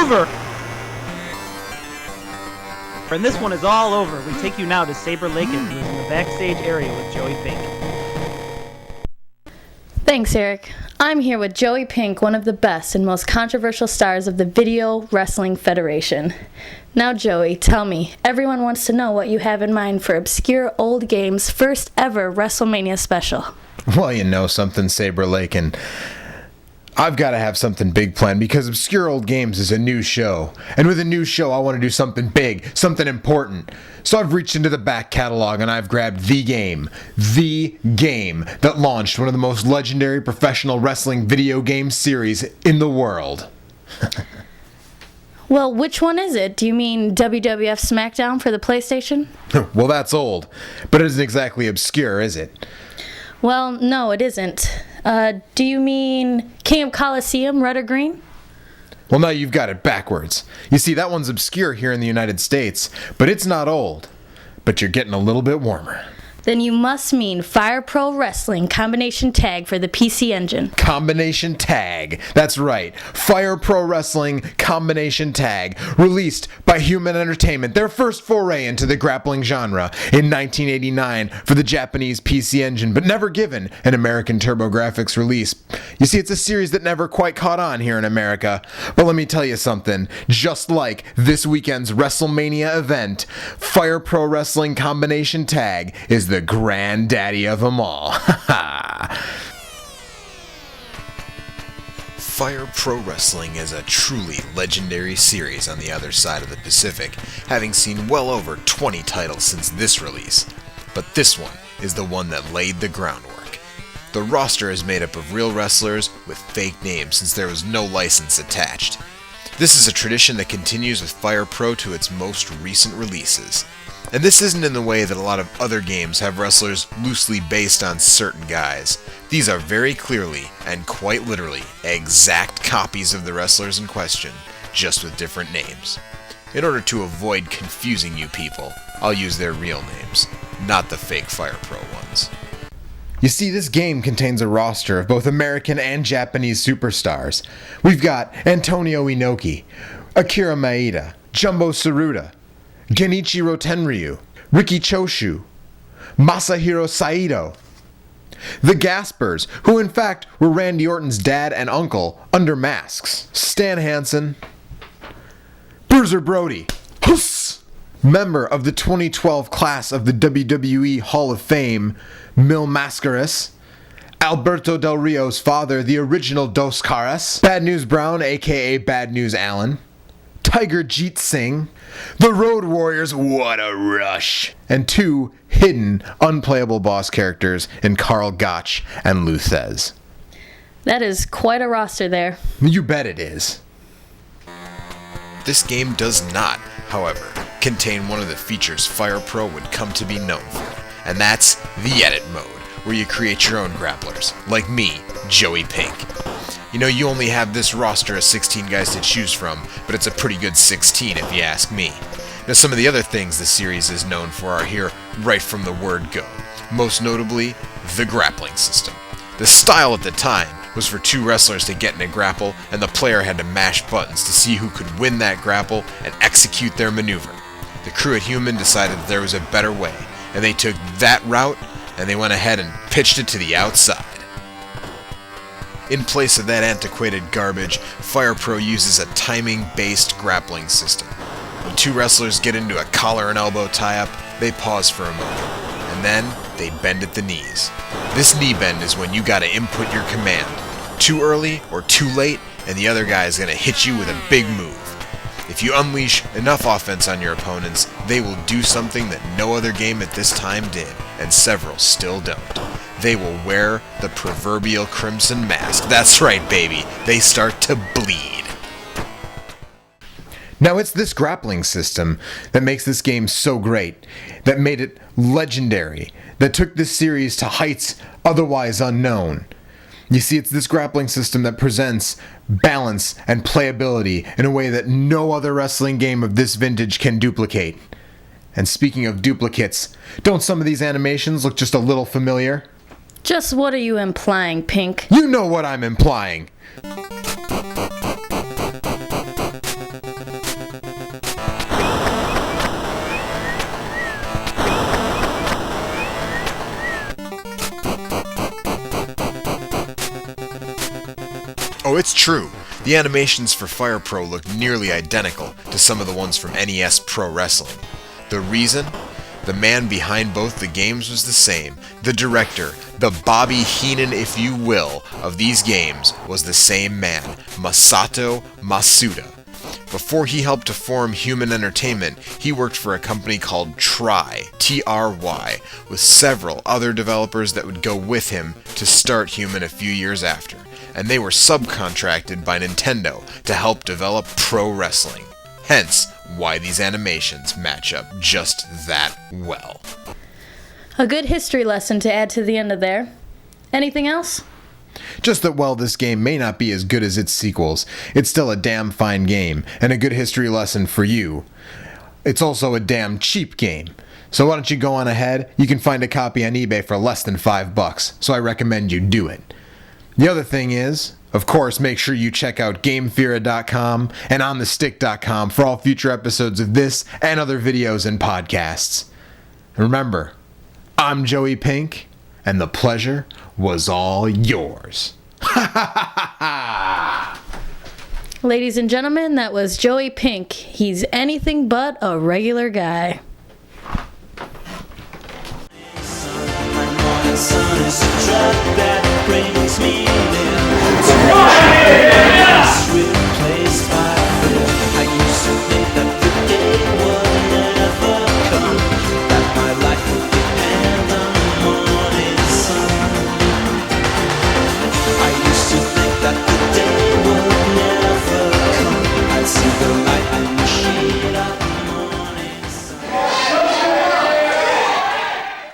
maneuver! And this one is all over. We take you now to Saber Lake, who's in the backstage area with Joey Pink. Thanks, Eric. I'm here with Joey Pink, one of the best and most controversial stars of the Video Wrestling Federation. Now, Joey, tell me, everyone wants to know what you have in mind for Obscure Old Games' first ever WrestleMania special. Well, you know something, Saber Lake, and I've got to have something big planned because Obscure Old Games is a new show. And with a new show, I want to do something big, something important. So I've reached into the back catalog and I've grabbed the game that launched one of the most legendary professional wrestling video game series in the world. Well, which one is it? Do you mean WWF Smackdown for the PlayStation? Well, that's old, but it isn't exactly obscure, is it? Well, no, it isn't. Do you mean King of Colosseum, Red or Green? Well, no, you've got it backwards. You see, that one's obscure here in the United States, but it's not old. But you're getting a little bit warmer. Then you must mean Fire Pro Wrestling Combination Tag for the PC Engine. Combination Tag. That's right. Fire Pro Wrestling Combination Tag. Released by Human Entertainment, their first foray into the grappling genre in 1989 for the Japanese PC Engine, but never given an American TurboGrafx release. You see, it's a series that never quite caught on here in America. But let me tell you something. Just like this weekend's WrestleMania event, Fire Pro Wrestling Combination Tag is the granddaddy of them all. Fire Pro Wrestling is a truly legendary series on the other side of the Pacific, having seen well over 20 titles since this release. But this one is the one that laid the groundwork. The roster is made up of real wrestlers with fake names since there was no license attached. This is a tradition that continues with Fire Pro to its most recent releases. And this isn't in the way that a lot of other games have wrestlers loosely based on certain guys. These are very clearly, and quite literally, exact copies of the wrestlers in question, just with different names. In order to avoid confusing you people, I'll use their real names, not the fake Fire Pro ones. You see, this game contains a roster of both American and Japanese superstars. We've got Antonio Inoki, Akira Maeda, Jumbo Tsuruta, Genichiro Tenryu, Riki Choshu, Masahiro Saito, the Gaspers, who in fact were Randy Orton's dad and uncle under masks, Stan Hansen, Bruiser Brody, Huss, member of the 2012 class of the WWE Hall of Fame, Mil Mascaras, Alberto Del Rio's father, the original Dos Caras, Bad News Brown, aka Bad News Allen, Tiger Jeet Singh, the Road Warriors, what a rush, and two hidden, unplayable boss characters in Karl Gotch and Lou Thez. That is quite a roster there. You bet it is. This game does not, however, contain one of the features Fire Pro would come to be known for, and that's the Edit mode, where you create your own grapplers, like me, Joey Pink. You know, you only have this roster of 16 guys to choose from, but it's a pretty good 16 if you ask me. Now, some of the other things the series is known for are here right from the word go. Most notably, the Grappling System. The style at the time was for two wrestlers to get in a grapple, and the player had to mash buttons to see who could win that grapple and execute their maneuver. The crew at Human decided that there was a better way, and they took that route, and they went ahead and pitched it to the outside. In place of that antiquated garbage, Fire Pro uses a timing-based grappling system. When two wrestlers get into a collar and elbow tie-up, they pause for a moment, and then they bend at the knees. This knee bend is when you gotta input your command. Too early or too late, and the other guy is gonna hit you with a big move. If you unleash enough offense on your opponents, they will do something that no other game at this time did, and several still don't. They will wear the proverbial crimson mask. That's right, baby. They start to bleed. Now, it's this grappling system that makes this game so great, that made it legendary, that took this series to heights otherwise unknown. You see, it's this grappling system that presents balance and playability in a way that no other wrestling game of this vintage can duplicate. And speaking of duplicates, don't some of these animations look just a little familiar? Just what are you implying, Pink? You know what I'm implying. it's true, the animations for Fire Pro look nearly identical to some of the ones from NES Pro Wrestling. The reason? The man behind both the games was the same. The director, the Bobby Heenan if you will, of these games was the same man, Masato Masuda. Before he helped to form Human Entertainment, he worked for a company called Try, T-R-Y, with several other developers that would go with him to start Human a few years after, and they were subcontracted by Nintendo to help develop pro wrestling. Hence, why these animations match up just that well. A good history lesson to add to the end of there. Anything else? Just that while this game may not be as good as its sequels, it's still a damn fine game, and a good history lesson for you. It's also a damn cheap game. So why don't you go on ahead? You can find a copy on eBay for less than $5, so I recommend you do it. The other thing is, of course, make sure you check out GameFira.com and OnTheStick.com for all future episodes of this and other videos and podcasts. Remember, I'm Joey Pink, and the pleasure was all yours. Ladies and gentlemen, that was Joey Pink. He's anything but a regular guy.